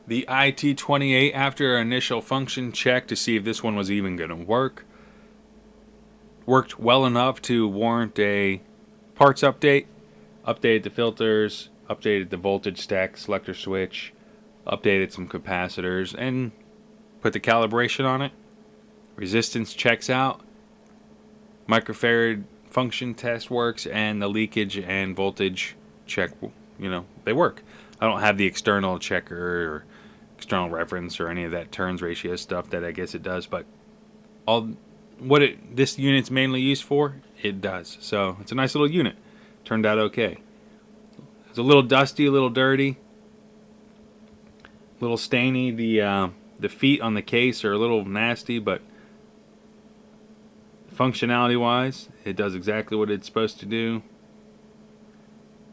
The IT-28, after initial function check to see if this one was even going to work, worked well enough to warrant a parts update. Updated the filters, updated the voltage stack selector switch, updated some capacitors, and put the calibration on it. Resistance checks out. Microfarad function test works, and the leakage and voltage check, they work. I don't have the external checker or external reference or any of that turns ratio stuff that I guess it does, but all this unit's mainly used for, it does. So it's a nice little unit. Turned out okay. It's a little dusty, a little dirty, a little stainy. The feet on the case are a little nasty, but functionality wise, it does exactly what it's supposed to do.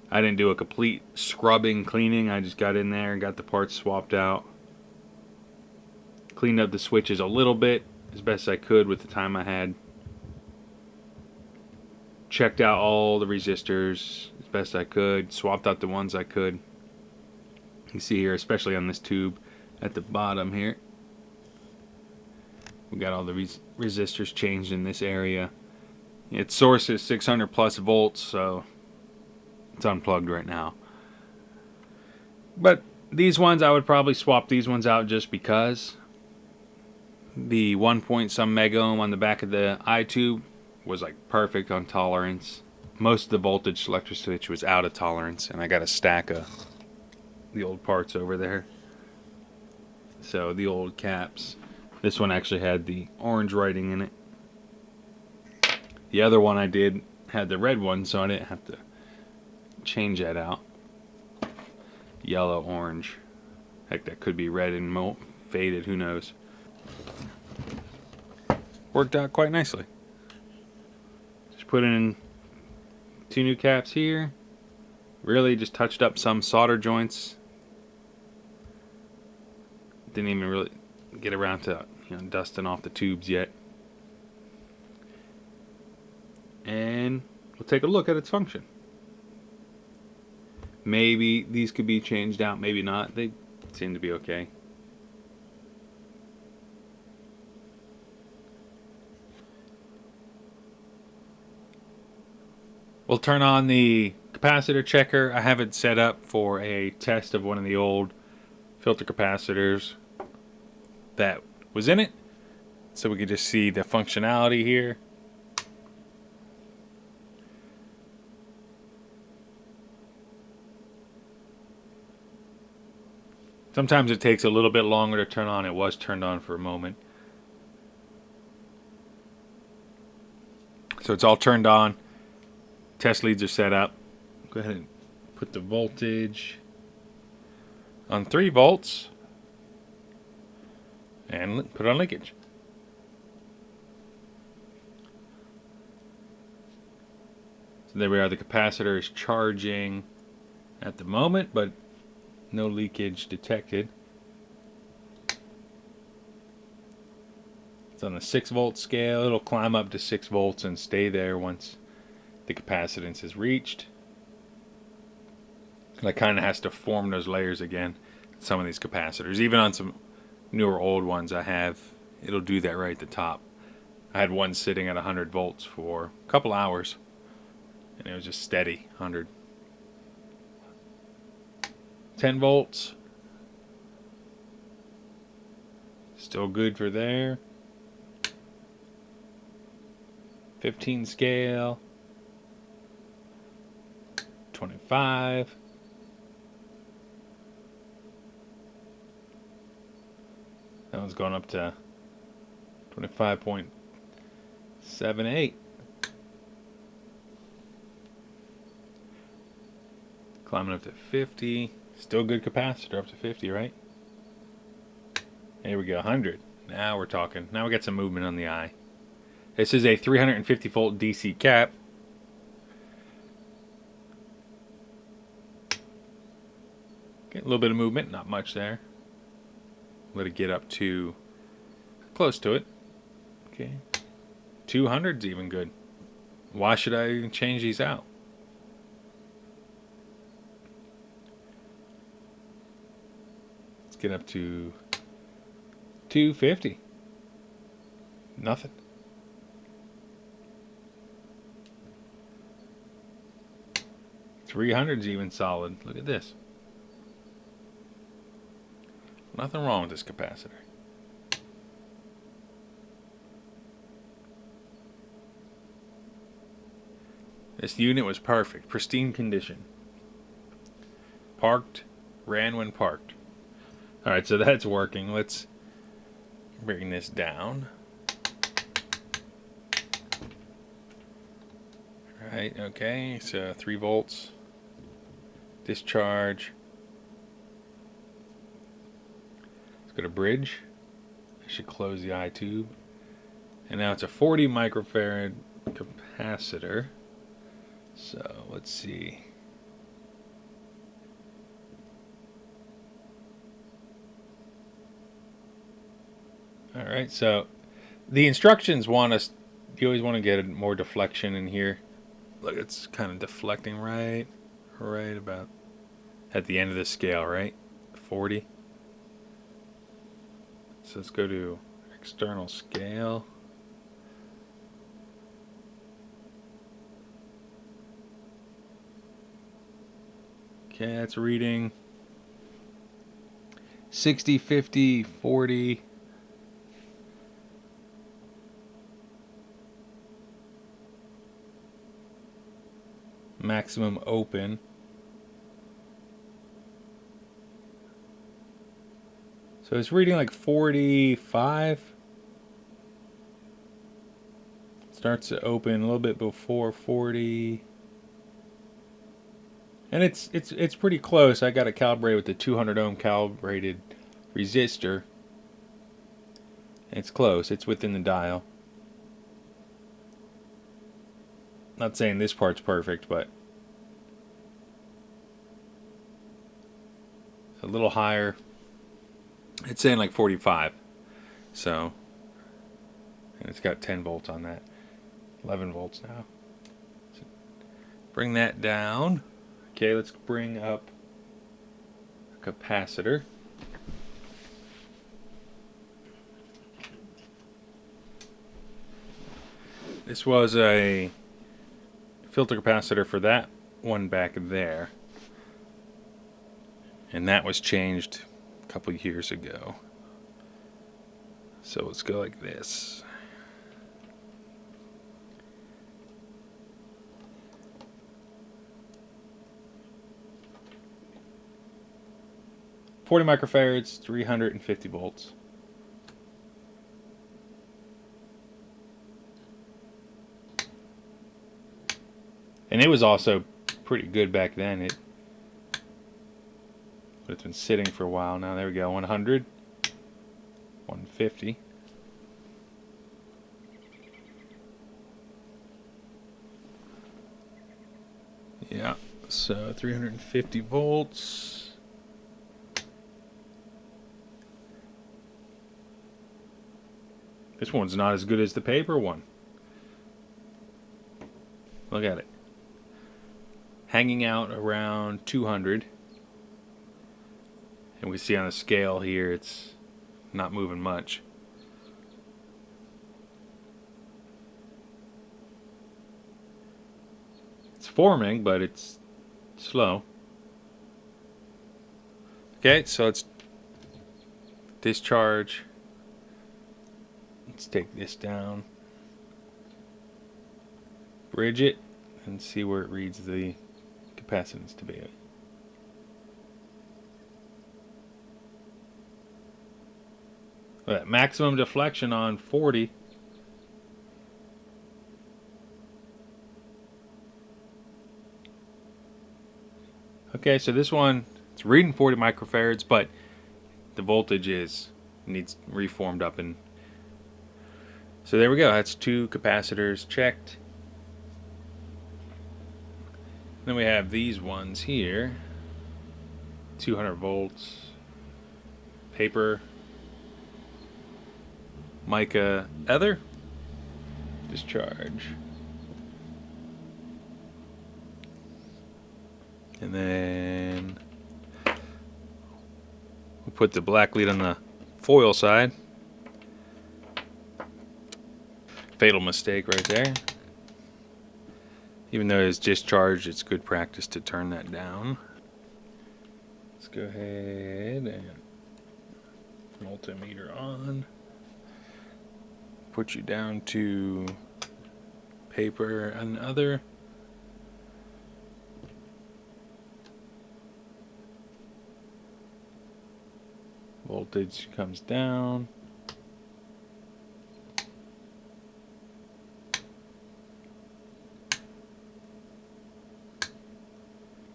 I didn't do a complete scrubbing, cleaning. I just got in there and got the parts swapped out. Cleaned up the switches a little bit, as best I could with the time I had. Checked out all the resistors as best I could. Swapped out the ones I could. You see here, especially on this tube at the bottom here, we got all the resistors changed in this area. Its source is 600 plus volts, so it's unplugged right now. But these ones, I would probably swap these ones out just because. The 1 point some mega ohm on the back of the I tube was like perfect on tolerance. Most of the voltage selector switch was out of tolerance, and I got a stack of the old parts over there. So the old caps. This one actually had the orange writing in it. The other one I did had the red one, so I didn't have to change that out. Yellow, orange. Heck, that could be red and faded, who knows. Worked out quite nicely. Just put in 2 new caps here. Really just touched up some solder joints. Didn't even really get around to dusting off the tubes yet. And we'll take a look at its function. Maybe these could be changed out, maybe not. They seem to be okay. We'll turn on the capacitor checker. I have it set up for a test of one of the old filter capacitors that was in it, so we could just see the functionality here. Sometimes it takes a little bit longer to turn on. It was turned on for a moment. So it's all turned on. Test leads are set up. Go ahead and put the voltage on 3 volts and put on leakage. So there we are. The capacitor is charging at the moment, but no leakage detected. It's on the 6 volt scale. It'll climb up to 6 volts and stay there once the capacitance is reached. And it kind of has to form those layers again. Some of these capacitors, even on some newer old ones I have, it'll do that right at the top. I had one sitting at 100 volts for a couple hours, and it was just steady 100. 10 volts, still good for there. 15 scale, 25. That one's going up to 25.78. Climbing up to 50. Still good capacitor up to 50, right? There we go, 100. Now we're talking. Now we got some movement on the eye. This is a 350 volt DC cap. Get a little bit of movement, not much there. Let it get up to close to it. Okay. 200's even good. Why should I change these out? get up to 250. Nothing. $300's even solid. Look at this. Nothing wrong with this capacitor. This unit was perfect, pristine condition. Parked, ran when parked. Alright, so that's working. Let's bring this down. Alright, okay, so 3 volts. Discharge. Let's go to bridge. I should close the eye tube. And now it's a 40 microfarad capacitor. So let's see. Alright, so the instructions want us, you always want to get more deflection in here. Look, it's kind of deflecting right about at the end of the scale, right? 40. So let's go to external scale. Okay, that's reading 60, 50, 40. Maximum open. So it's reading like 45. Starts to open a little bit before 40. And it's pretty close. I got it calibrated with the 200 ohm calibrated resistor. It's close. It's within the dial. Not saying this part's perfect, but a little higher. It's saying like 45. So, and it's got 10 volts on that. 11 volts now. So bring that down. Okay, let's bring up a capacitor. This was a filter capacitor for that one back there. And that was changed a couple years ago. So let's go like this. $40 microfarads, 350 volts. And it was also pretty good back then. But it's been sitting for a while now. There we go. 100, 150. Yeah, so 350 volts. This one's not as good as the paper one. Look at it. Hanging out around 200. And we see on the scale here it's not moving much. It's forming, but it's slow. Okay, so let's discharge. Let's take this down. Bridge it and see where it reads the capacitance to be. That maximum deflection on 40. Okay, so this one, it's reading 40 microfarads, but the voltage needs reformed up. And so there we go. That's 2 capacitors checked. Then we have these ones here. 200 volts. Paper. Mica ether. Discharge. And then We'll put the black lead on the foil side. Fatal mistake right there. Even though it's discharged, it's good practice to turn that down. Let's go ahead and multimeter on. Put you down to paper and other. Voltage comes down.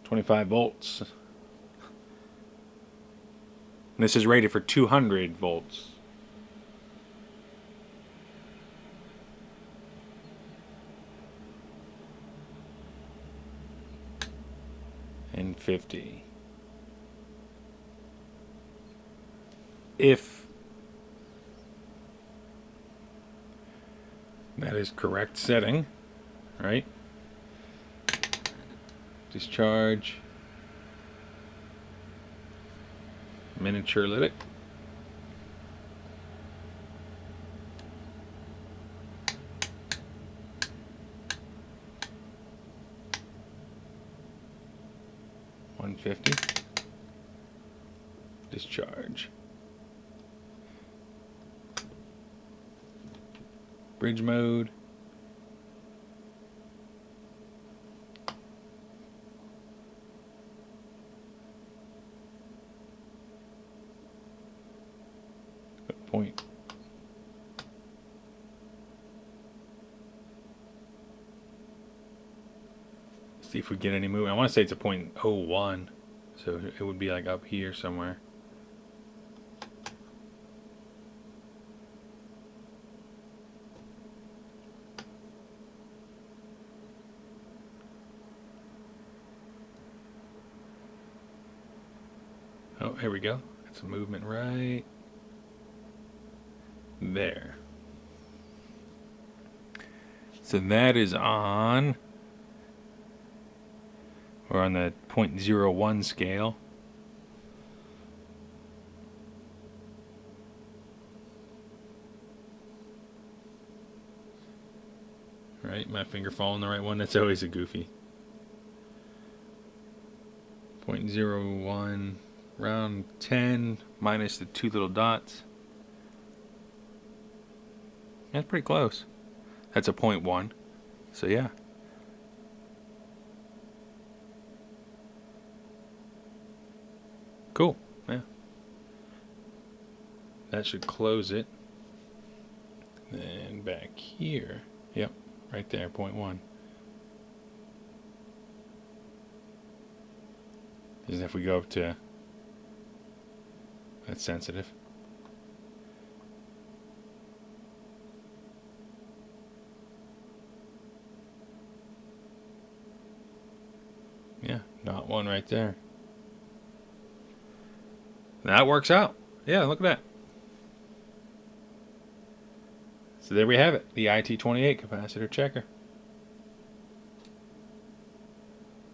.25 volts. And this is rated for 200 volts. And 50. If that is correct setting, right? Discharge. Miniature lit it. $150. Discharge. Bridge mode. Point. See if we get any movement. I want to say it's a .01, so it would be like up here somewhere. Oh, here we go. That's a movement right there. So that is on. We're on the .01 scale. Right, my finger falling the right one. That's always a goofy. .01, round 10 minus the two little dots. That's pretty close. That's a .1. So yeah. Cool. Yeah. That should close it. Then back here. Yep. Right there. .1. Isn't if we go up to. That's sensitive. Yeah, not one right there. That works out. Yeah, look at that. So there we have it, the IT-28 capacitor checker.